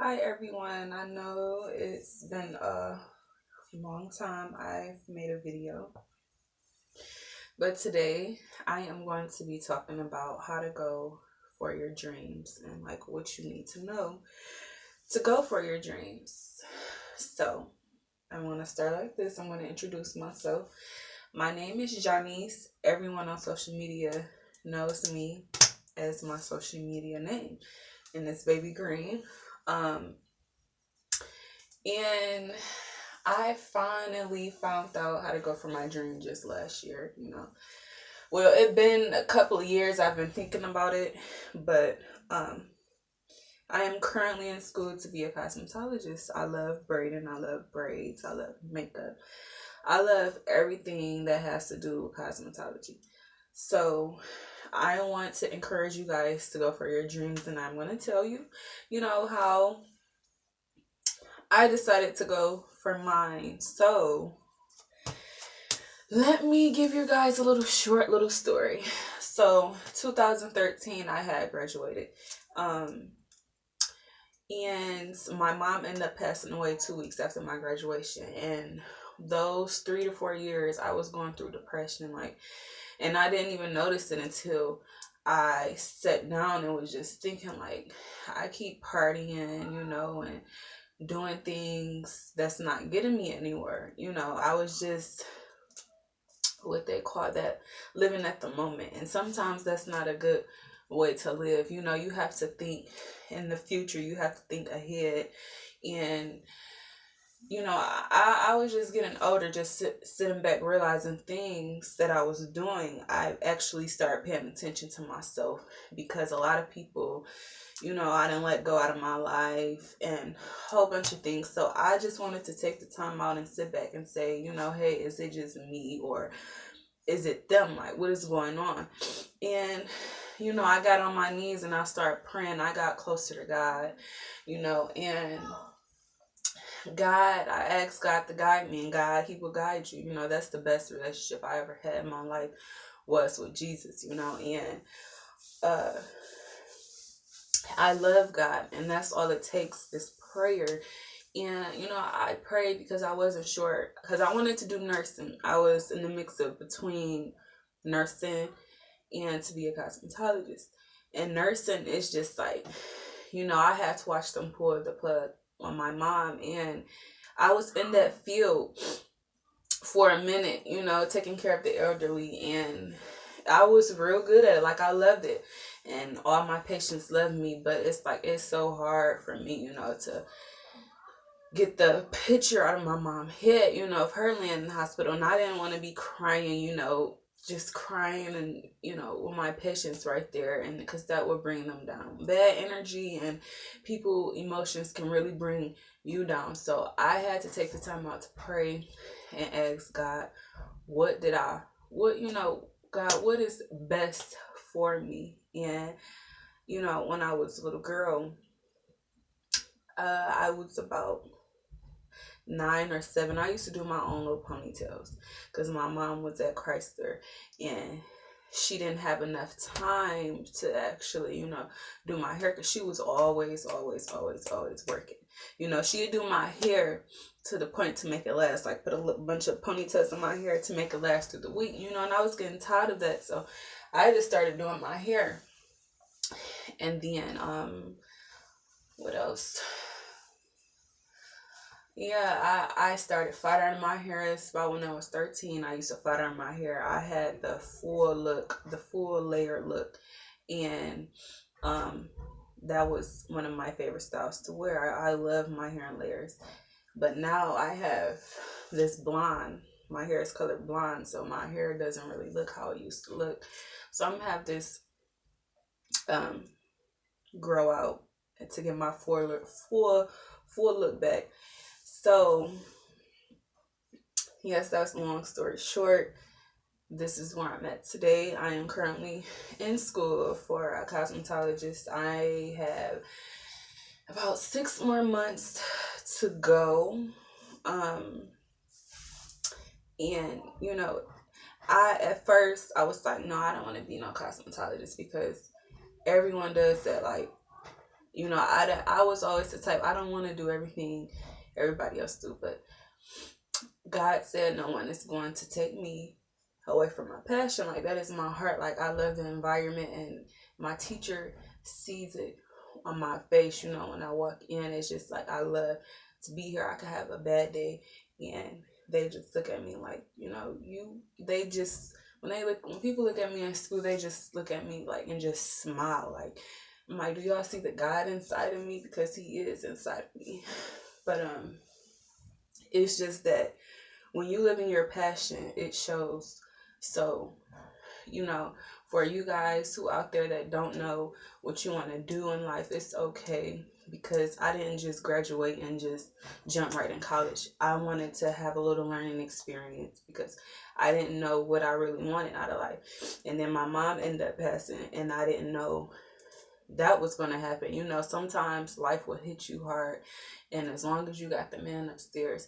Hi everyone. I know it's been a long time I've made a video, but today I am going to be talking about how to go for your dreams and like what you need to know to go for your dreams. So, I want to start like this. I'm going to introduce myself. My name is Janice. Everyone on social media knows me as my social media name, and it's Baby Green. Um, and I finally found out how to go for my dream just last year. Well, it's been a couple of years I've been thinking about it, but I am currently in school to be a cosmetologist. I love braiding, I love braids, I love makeup. I love everything that has to do with cosmetology. So, I want to encourage you guys to go for your dreams, and I'm going to tell you, how I decided to go for mine. So, let me give you guys a short little story. So, 2013, I had graduated. And my mom ended up passing away 2 weeks after my graduation. And those 3 to 4 years, I was going through depression, and I didn't even notice it until I sat down and was just thinking, I keep partying, and doing things that's not getting me anywhere. I was just what they call that, living at the moment. And sometimes that's not a good way to live. You have to think in the future, you have to think ahead. And I was just getting older, just sitting back, realizing things that I was doing. I actually started paying attention to myself, because a lot of people, I didn't let go out of my life and a whole bunch of things. So I just wanted to take the time out and sit back and say, hey, is it just me, or is it them? Like, what is going on? And I got on my knees and I started praying. I got closer to God, and I asked God to guide me, and God, He will guide you. That's the best relationship I ever had in my life, was with Jesus, and uh, I love God, and that's all it takes is prayer. And, I prayed because I wasn't sure, because I wanted to do nursing. I was in the mix of between nursing and to be a cosmetologist. And nursing is just I had to watch them pull the plug on my mom. And I was in that field for a minute, taking care of the elderly. And I was real good at it. I loved it. And all my patients loved me. But it's so hard for me, to get the picture out of my mom's head, of her laying in the hospital. And I didn't want to be crying, just crying, and with my patients right there, and because that would bring them down. Bad energy and people emotions can really bring you down. So I had to take the time out to pray and ask God, God, what is best for me? And when I was a little girl, I was about 9 or 7. I used to do my own little ponytails, because my mom was at Chrysler, and she didn't have enough time to actually, do my hair, because she was always working. She'd do my hair to the point to make it last, put a bunch of ponytails in my hair to make it last through the week, and I was getting tired of that. So I just started doing my hair. And then, what else? Yeah, I started flat ironing my hair. It's about when I was 13. I used to flat iron my hair. I had the full look, the full layer look. And that was one of my favorite styles to wear. I love my hair in layers. But now I have this blonde. My hair is colored blonde, so my hair doesn't really look how it used to look. So I'm gonna have this grow out to get my full look back. So, yes, that's a long story short. This is where I'm at today. I am currently in school for a cosmetologist. I have about 6 more months to go. And, at first I was like, no, I don't want to be no cosmetologist, because everyone does that. You know, I was always the type, I don't want to do everything everybody else do, but God said no one is going to take me away from my passion. Like, that is my heart. Like, I love the environment, and my teacher sees it on my face, you know, when I walk in. It's just like, I love to be here. I could have a bad day, and they just look at me like, you know, they just, when people look at me in school, they just look at me like, and just smile. Like, I'm like, do y'all see the God inside of me? Because he is inside of me. But it's just that when you live in your passion, it shows. So, you know, for you guys who out there that don't know what you want to do in life, it's okay, because I didn't just graduate and just jump right in college. I wanted to have a little learning experience, because I didn't know what I really wanted out of life. And then my mom ended up passing, and I didn't know that was going to happen. You know, sometimes life will hit you hard, and as long as you got the man upstairs,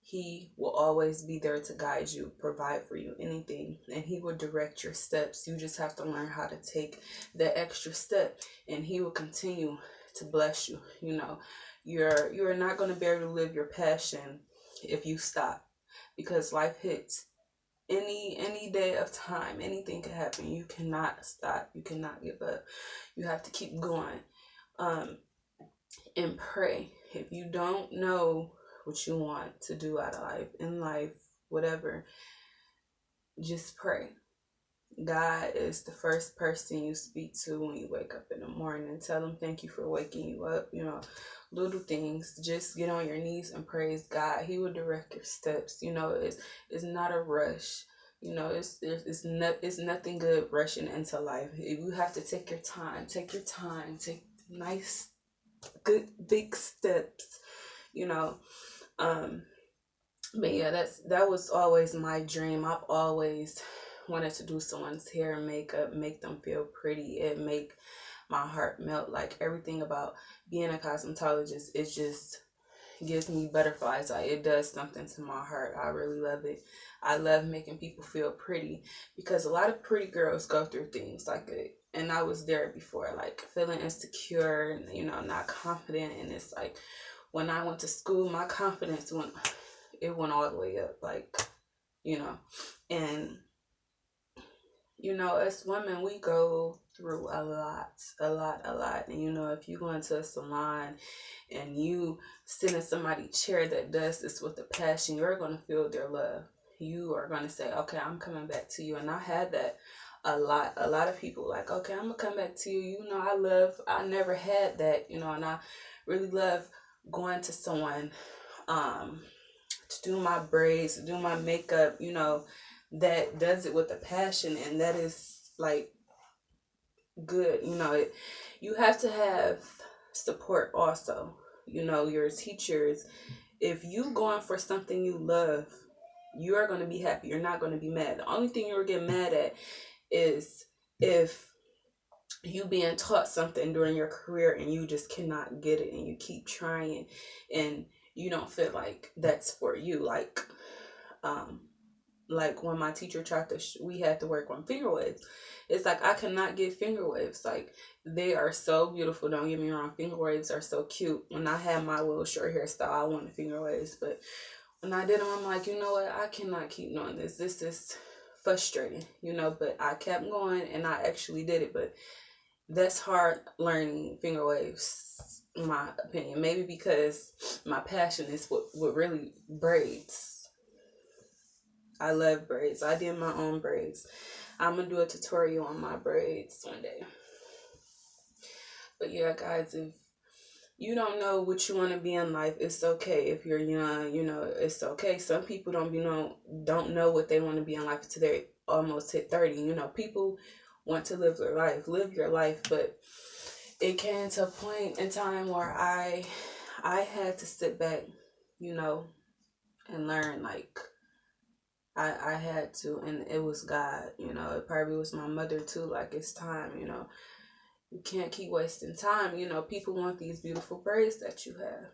he will always be there to guide you, provide for you, anything, and he will direct your steps. You just have to learn how to take the extra step, and he will continue to bless you. You know, you're not going to be able to live your passion if you stop, because life hits any day of time. Anything can happen. You cannot stop. You cannot give up. You have to keep going. And pray. If you don't know what you want to do out of life, in life, whatever, just pray. God is the first person you speak to when you wake up in the morning, and tell him thank you for waking you up. You know, little things. Just get on your knees and praise God. He will direct your steps. You know, it's not a rush. You know, it's nothing good rushing into life. You have to take your time. Take your time. Take nice, good, big steps. You know, but yeah, that was always my dream. I've always wanted to do someone's hair and makeup, make them feel pretty. It make my heart melt. Like, everything about being a cosmetologist, it just gives me butterflies. Like, it does something to my heart. I really love it. I love making people feel pretty, because a lot of pretty girls go through things like it. And I was there before, like feeling insecure and, you know, not confident. And it's like, when I went to school, my confidence went all the way up, like, you know. And, you know, as women, we go through a lot. And, you know, if you go into a salon and you sit in somebody's chair that does this with a passion, you're going to feel their love. You are going to say, okay, I'm coming back to you. And I had that a lot of people like, okay, I'm gonna come back to you. You know, I never had that, you know. And I really love going to someone to do my braids, to do my makeup, you know, that does it with a passion, and that is like good. You know, you have to have support also. You know, your teachers. If you going for something you love, you are going to be happy. You're not going to be mad. The only thing you're getting mad at is if you being taught something during your career and you just cannot get it, and you keep trying and you don't feel like that's for you. Like when my teacher tried to we had to work on finger waves. It's like, I cannot get finger waves. Like, they are so beautiful, don't get me wrong. Finger waves are so cute. When I had my little short hairstyle, I wanted finger waves, but when I did them, I'm like, you know what, I cannot keep doing this. This is frustrating, you know. But I kept going, and I actually did it. But that's hard, learning finger waves, in my opinion. Maybe because my passion is what really braids. I love braids. I did my own braids. I'm going to do a tutorial on my braids one day. But yeah, guys, if you don't know what you want to be in life, it's okay. If you're young, you know, it's okay. Some people don't know what they want to be in life until they almost hit 30. You know, people want to live their life. Live your life. But it came to a point in time where I had to sit back, you know, and learn. Like, I had to, and it was God, you know. It probably was my mother too. Like, it's time, you know. You can't keep wasting time. You know, people want these beautiful braids that you have.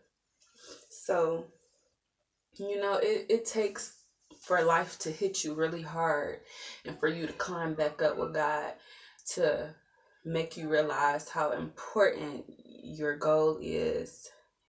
So, you know, it takes for life to hit you really hard, and for you to climb back up with God, to make you realize how important your goal is